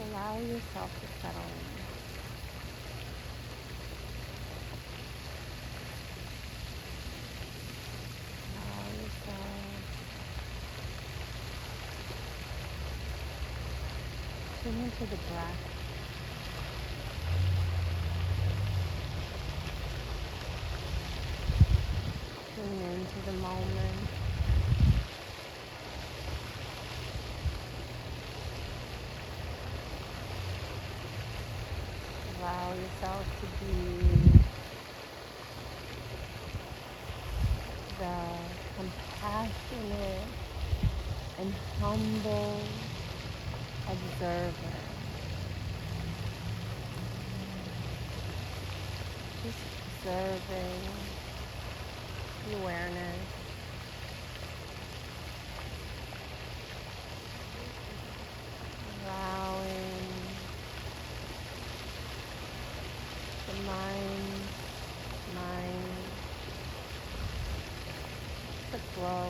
Allow yourself to settle in. Allow yourself to tune into the breath. Tune into the moment. Allow yourself to be the compassionate and humble observer. Just observing the awareness. Allowing the mind to flow,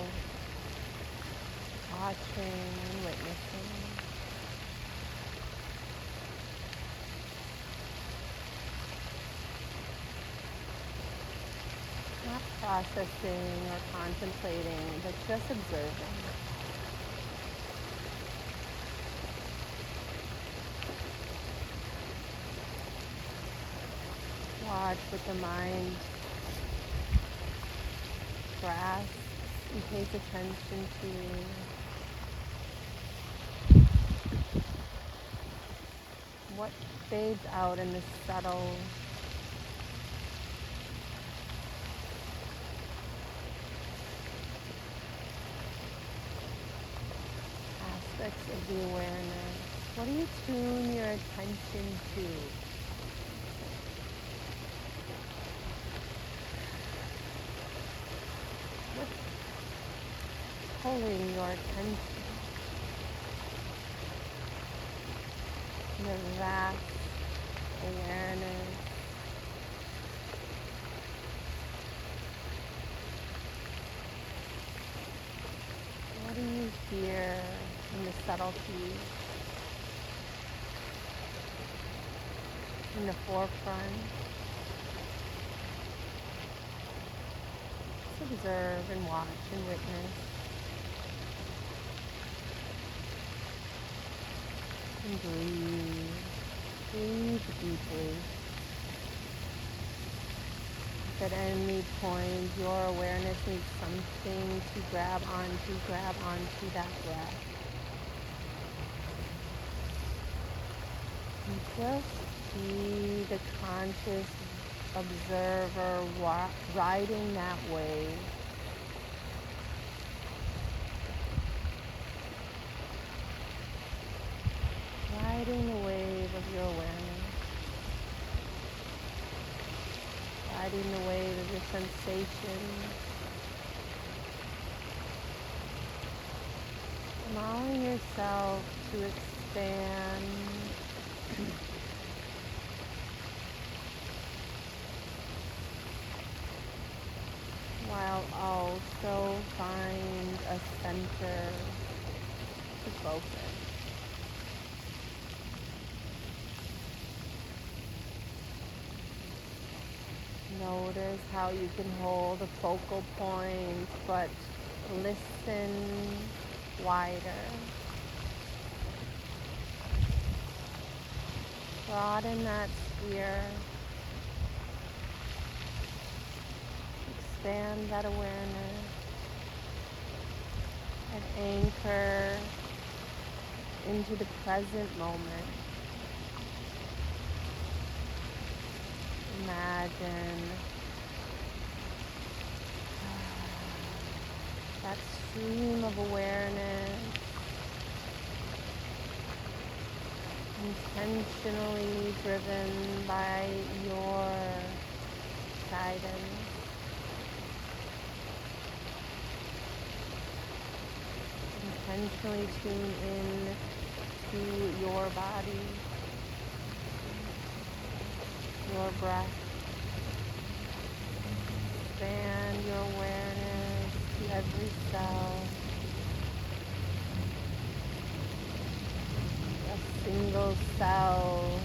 watching and witnessing. Not processing or contemplating, but just observing. Watch what the mind grasps and pays attention to. What fades out in the subtle aspects of the awareness? What do you tune your attention to? What's pulling your attention? The vast awareness. What do you hear in the subtleties? In the forefront? Just observe and watch and witness. And breathe. Breathe deeply. If at any point your awareness needs something to grab onto that breath. And just be the conscious observer riding that wave. Riding the wave of your awareness. Riding the wave of your sensations. Allowing yourself to expand while also find a center to focus. Notice how you can hold a focal point, but listen wider. Broaden that sphere. Expand that awareness. And anchor into the present moment. Imagine that stream of awareness intentionally driven by your guidance. Intentionally tune in to your body, your breath. Expand your awareness to every cell. A single single cell,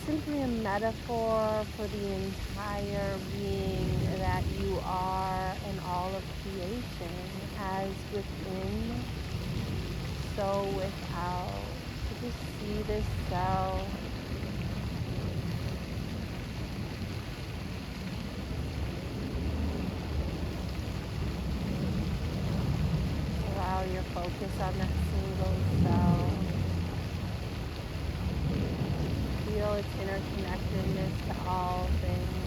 simply a metaphor for the entire being that you are and all of creation, as within, so without. So just see this cell. Allow your focus on that single cell. Feel its interconnectedness to all things.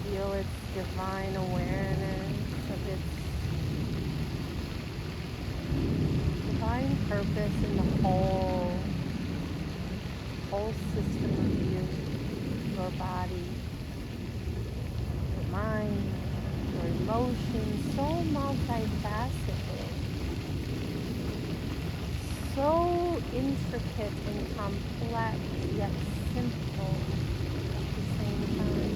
Feel its divine awareness of its divine purpose in the whole system of you, your body, your mind, your emotions, so multifaceted, so intricate and complex, yet simple at the same time.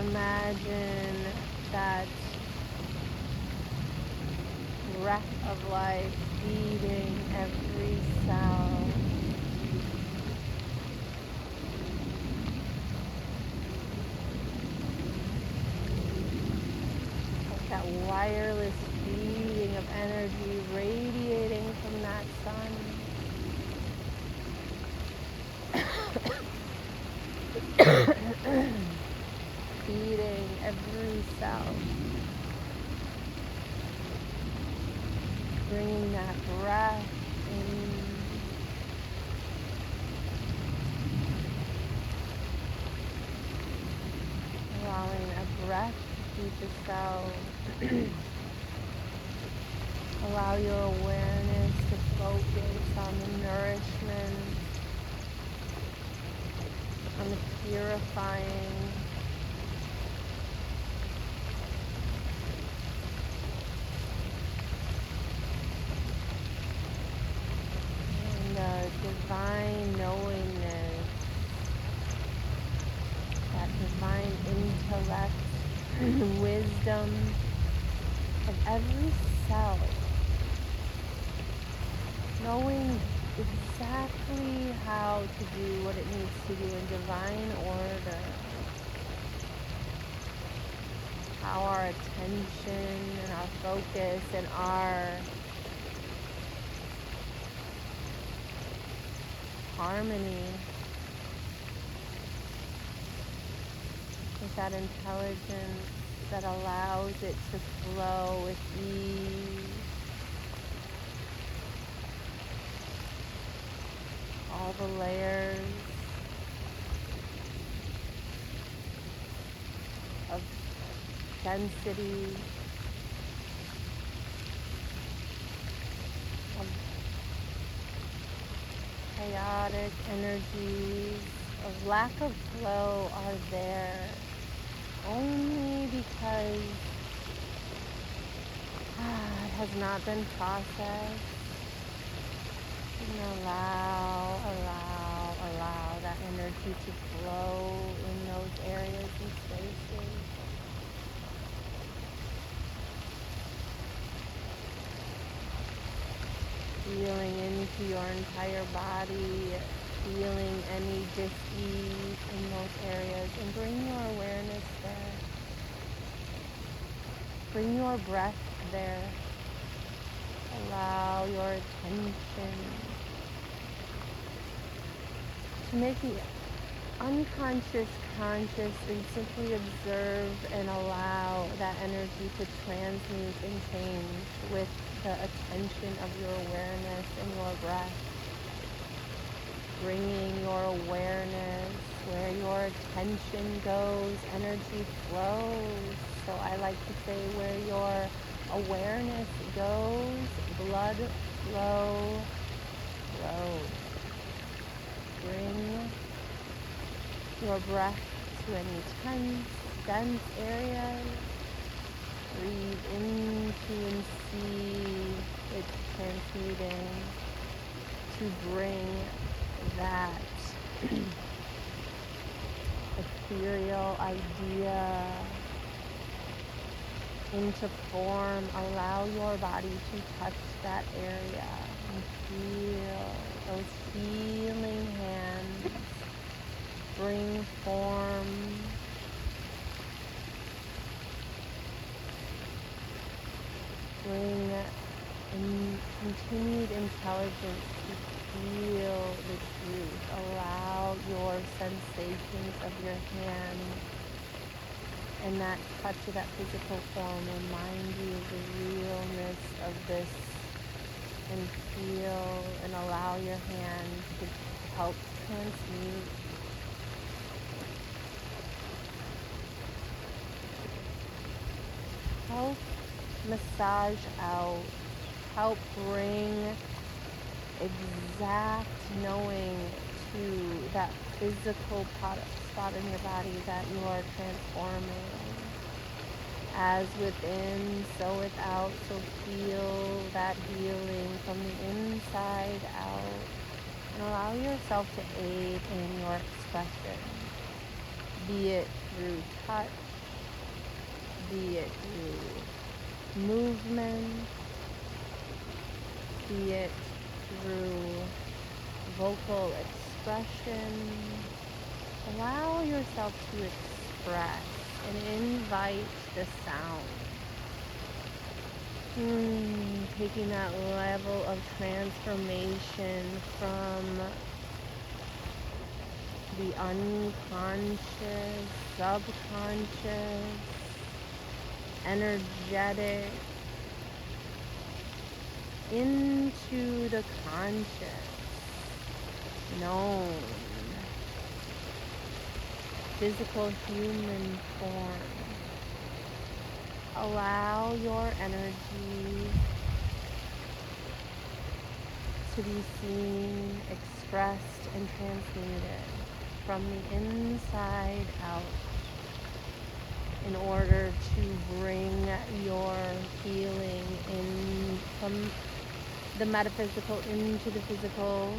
Imagine that breath of life feeding every cell. Like that wireless feeding of energy radiating from that sun. Feeding every cell. Bringing that breath in. Allowing a breath to feed the cell. Allow your awareness to focus on the nourishment, on the purifying, and the divine knowingness, that divine intellect, wisdom of every cell, knowing exactly how to do what it needs to do in divine order. How our attention and our focus and our harmony with that intelligence that allows it to flow with ease. All the layers of density, of chaotic energies, of lack of flow are there only because it has not been processed. And allow that energy to flow in those areas and spaces. Feeling into your entire body, feeling any dis-ease in those areas, and bring your awareness there. Bring your breath there. Allow your attention to make the unconscious conscious, and simply observe and allow that energy to transmute and change with the attention of your awareness and your breath. Bringing your awareness where your attention goes, energy flows. So I like to say where your awareness goes, blood flow flows. Bring your breath to any tense, dense areas. Breathe into and see it transmuting to bring that ethereal idea into form. Allow your body to touch that area and feel those healing hands bring form, bring continued intelligence to feel the truth. Allow your sensations of your hands and that touch of that physical form remind you of the realness of this, and feel and allow your hand to help transmute. Help massage out, help bring exact knowing to that physical spot in your body that you are transforming. As within, so without. So feel that healing from the inside out. And allow yourself to aid in your expression. Be it through touch, be it through movement, be it through vocal expression. Allow yourself to express and invite the sound. Taking that level of transformation from the unconscious, subconscious, energetic, into the conscious, known, physical human form. Allow your energy to be seen, expressed, and transmuted from the inside out in order to bring your healing in from the metaphysical into the physical.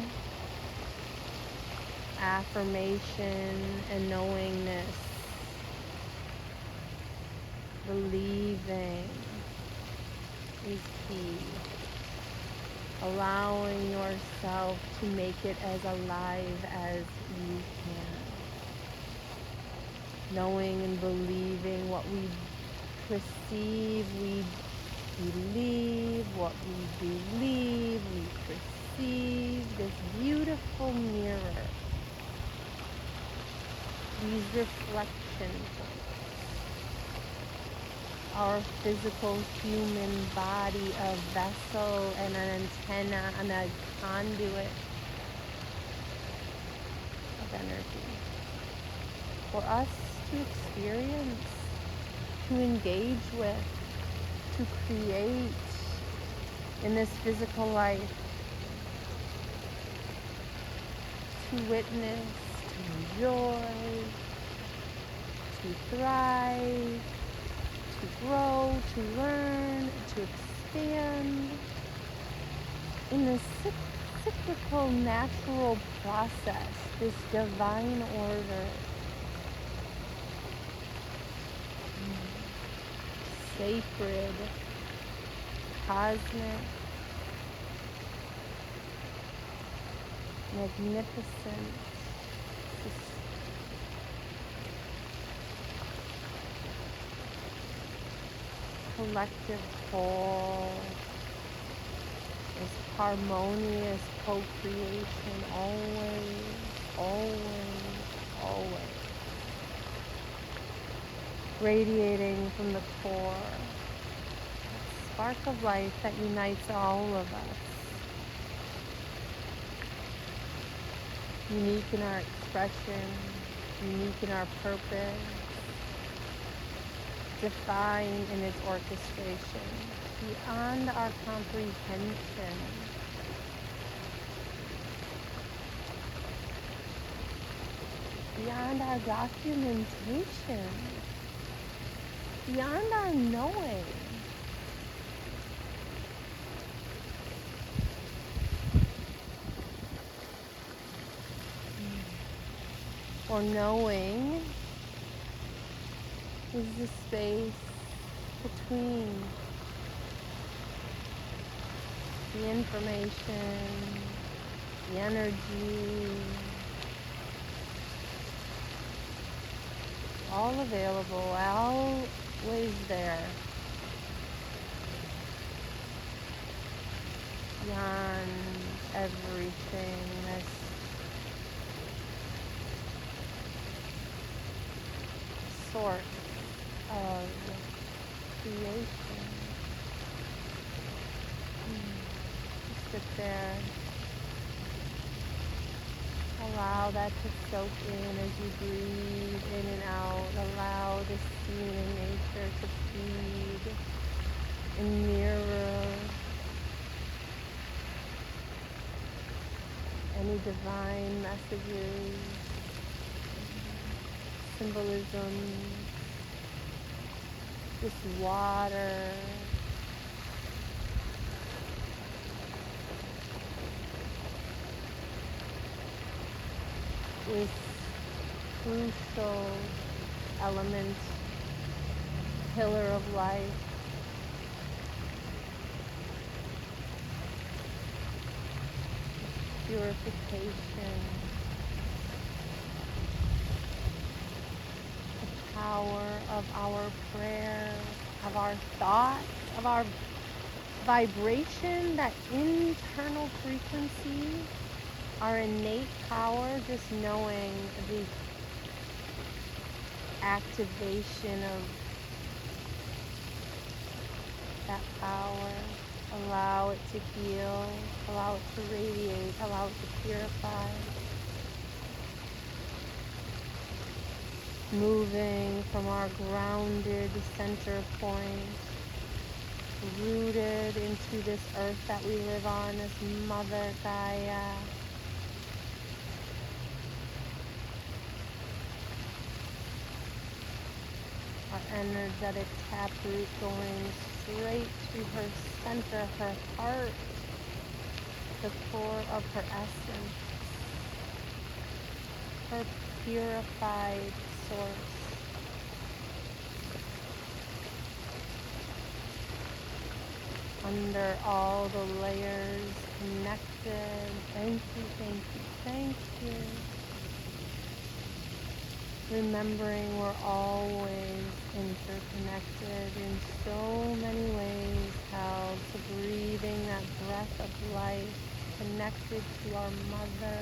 Affirmation and knowingness, believing is key. Allowing yourself to make it as alive as you can. Knowing and believing what we perceive, we believe, what we believe, we perceive. This beautiful mirror, these reflection points, our physical human body, a vessel and an antenna and a conduit of energy for us to experience, to engage with, to create in this physical life, to witness, to enjoy, to thrive, to grow, to learn, to expand in this cyclical natural process, this divine order. Sacred, cosmic, magnificent, collective whole, this harmonious co-creation always, always, always. Radiating from the core, that spark of life that unites all of us. Unique in our expression, unique in our purpose, defined in its orchestration, beyond our comprehension. Beyond our documentation, beyond our knowing. Or knowing is the space between the information, the energy, all available, always there, beyond everything, this source of creation. Just sit there. Allow that to soak in as you breathe in and out. Allow the scene in nature to feed and mirror any divine messages, symbolism, this water, this crucial element, pillar of life. Purification, the power of our prayer, of our thoughts, of our vibration, that internal frequency, our innate power, just knowing the activation of that power. Allow it to heal, allow it to radiate, allow it to purify. Moving from our grounded center point, rooted into this earth that we live on, this Mother Gaia. Our energetic taproot going straight to her center, her heart, the core of her essence, her purified source. Under all the layers, connected. Thank you, thank you, thank you. Remembering we're always interconnected in so many ways, held to breathing that breath of life, connected to our mother.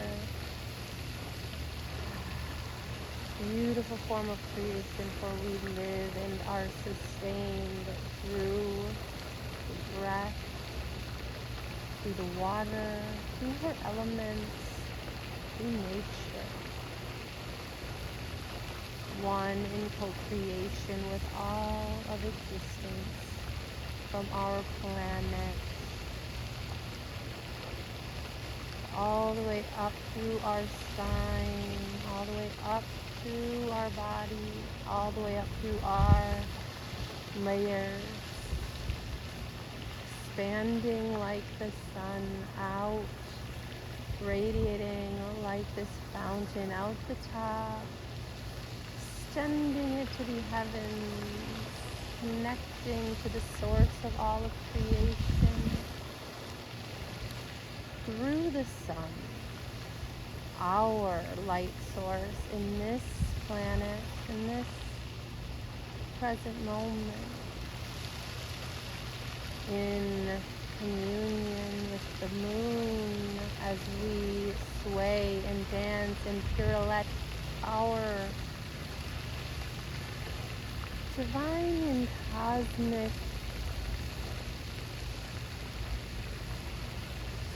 Beautiful form of creation, for we live and are sustained through the breath, through the water, through her elements, through nature. One in co-creation with all of existence, from our planet all the way up through our spine, all the way up through our body, all the way up through our layers, expanding like the sun out, radiating like this fountain out the top, extending it to the heavens, connecting to the source of all of creation, through the sun, our light source in this planet, in this present moment, in communion with the moon as we sway and dance and pirouette our divine and cosmic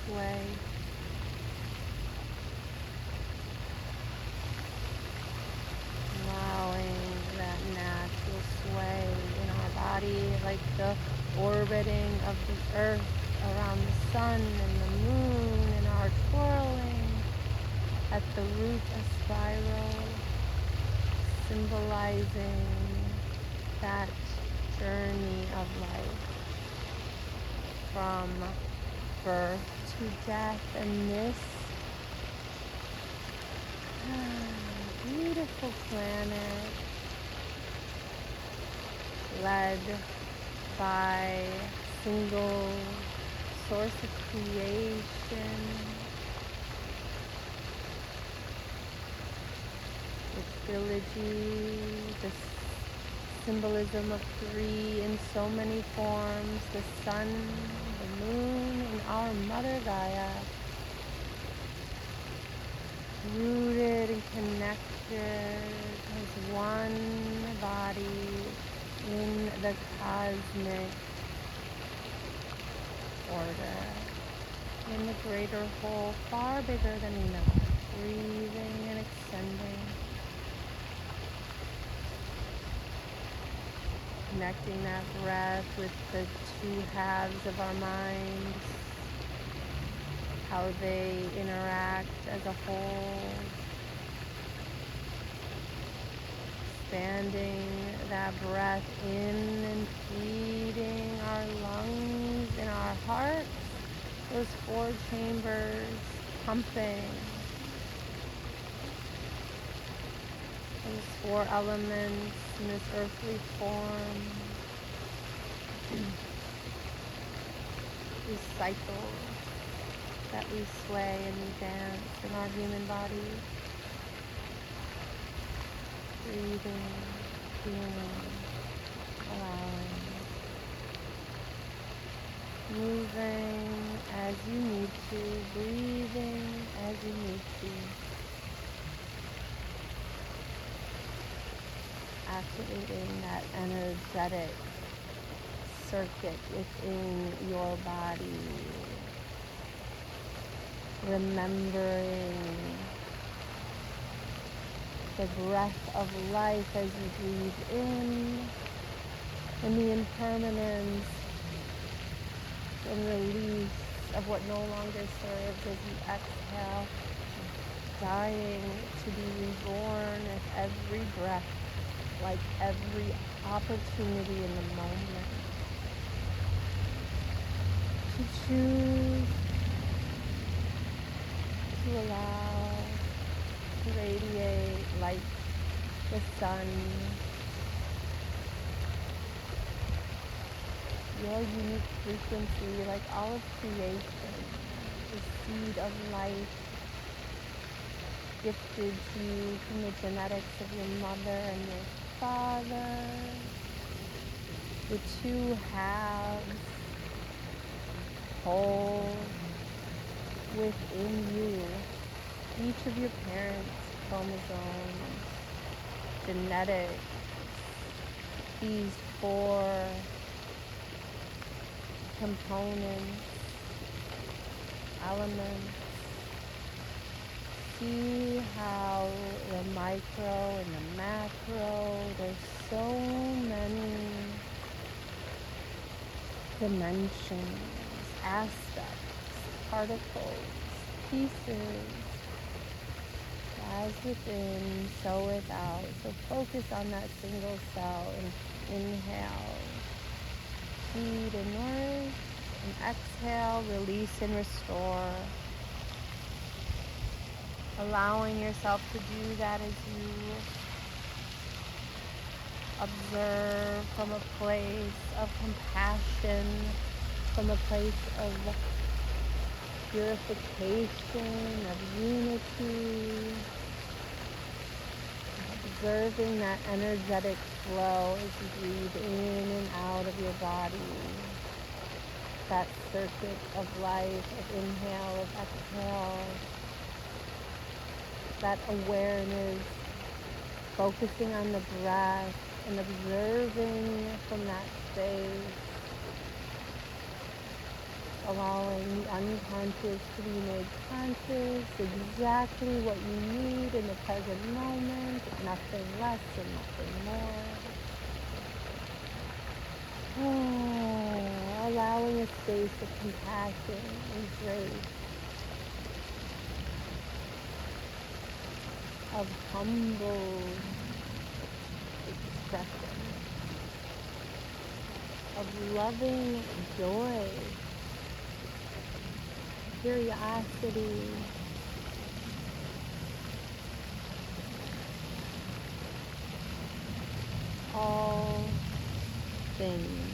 sway. Allowing that natural sway in our body, like the orbiting of the earth around the sun and the moon, and our twirling at the root of spiral, symbolizing that journey of life from birth to death. And this beautiful planet led by single source of creation, its trilogy, the symbolism of three in so many forms, the sun, the moon, and our Mother Gaia, rooted and connected as one body in the cosmic order, in the greater whole, far bigger than we know, breathing and extending, connecting that breath with the two halves of our minds, how they interact as a whole, expanding that breath in and feeding our lungs and our hearts, those four chambers pumping, those four elements in this earthly form, these cycles that we sway and we dance in our human body. Breathing, feeling, allowing, moving as you need to, breathing as you need to, activating that energetic circuit within your body, remembering the breath of life as you breathe in, and the impermanence and release of what no longer serves as you exhale, dying to be reborn with every breath, like every opportunity in the moment, to choose to allow to radiate like the sun, your unique frequency, like all of creation, the seed of life gifted to you from the genetics of your mother and your father, the two halves whole within you, each of your parents' chromosomes, genetics, these four components, elements. See how the micro and the macro, there's so many dimensions, aspects, particles, pieces, as within, so without. So focus on that single cell and inhale, feed and nourish, and exhale, release and restore. Allowing yourself to do that as you observe from a place of compassion, from a place of purification, of unity, observing that energetic flow as you breathe in and out of your body, that circuit of life, of inhale, of exhale, that awareness, focusing on the breath and observing from that space, allowing the unconscious to be made conscious, exactly what you need in the present moment, nothing less and nothing more. Oh, allowing a space of compassion and grace, of humble expression, of loving joy, curiosity, all things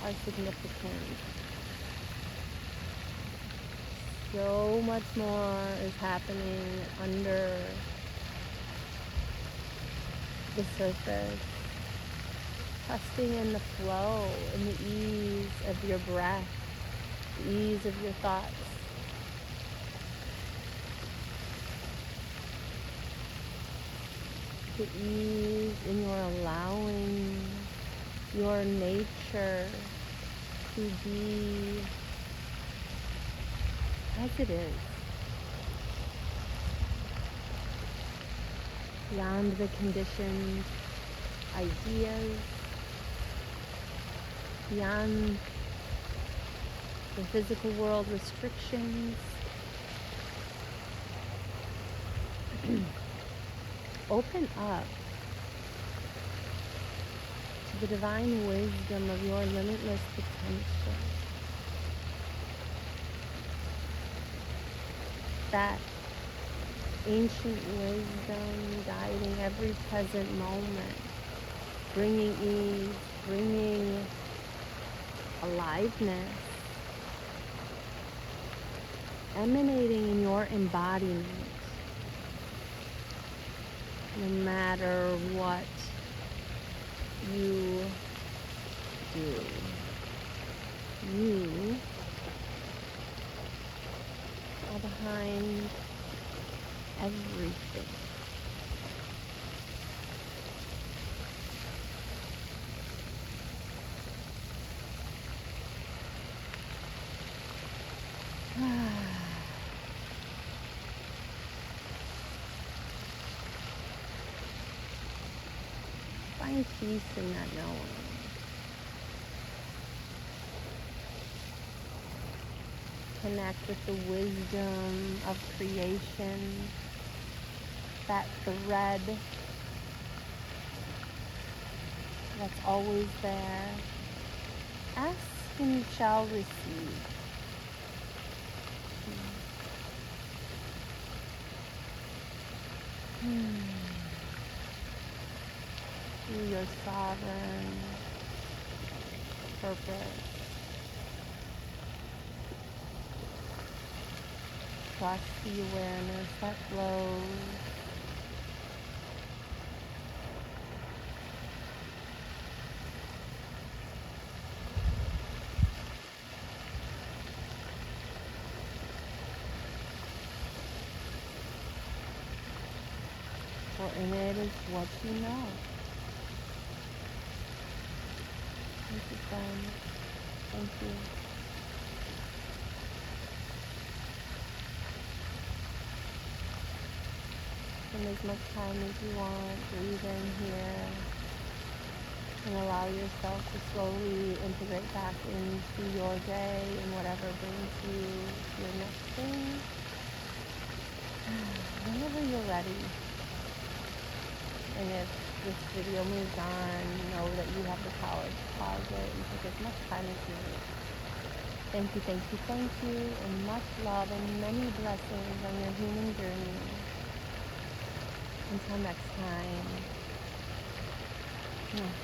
are significant. So much more is happening under the surface. Trusting in the flow, in the ease of your breath, the ease of your thoughts. The ease in your allowing your nature to be as it is, beyond the conditioned ideas, beyond the physical world restrictions. Open up to the divine wisdom of your limitless potential. That ancient wisdom guiding every present moment, bringing ease, bringing aliveness, emanating in your embodiment, no matter what you do. You are behind everything. Find peace in that knowing. Connect with the wisdom of creation, that thread that's always there. Ask and you shall receive. Through your sovereign purpose. Trust the awareness that flows. For in it is what you know. Thank you, friend. Thank you. Spend as much time as you want. Breathe in here. And allow yourself to slowly integrate back into your day and whatever brings you to your next thing. Whenever you're ready. And if this video moves on, know that you have the power to pause it and take as much time as you need. Thank you, thank you, thank you, and much love and many blessings on your human journey. Until next time.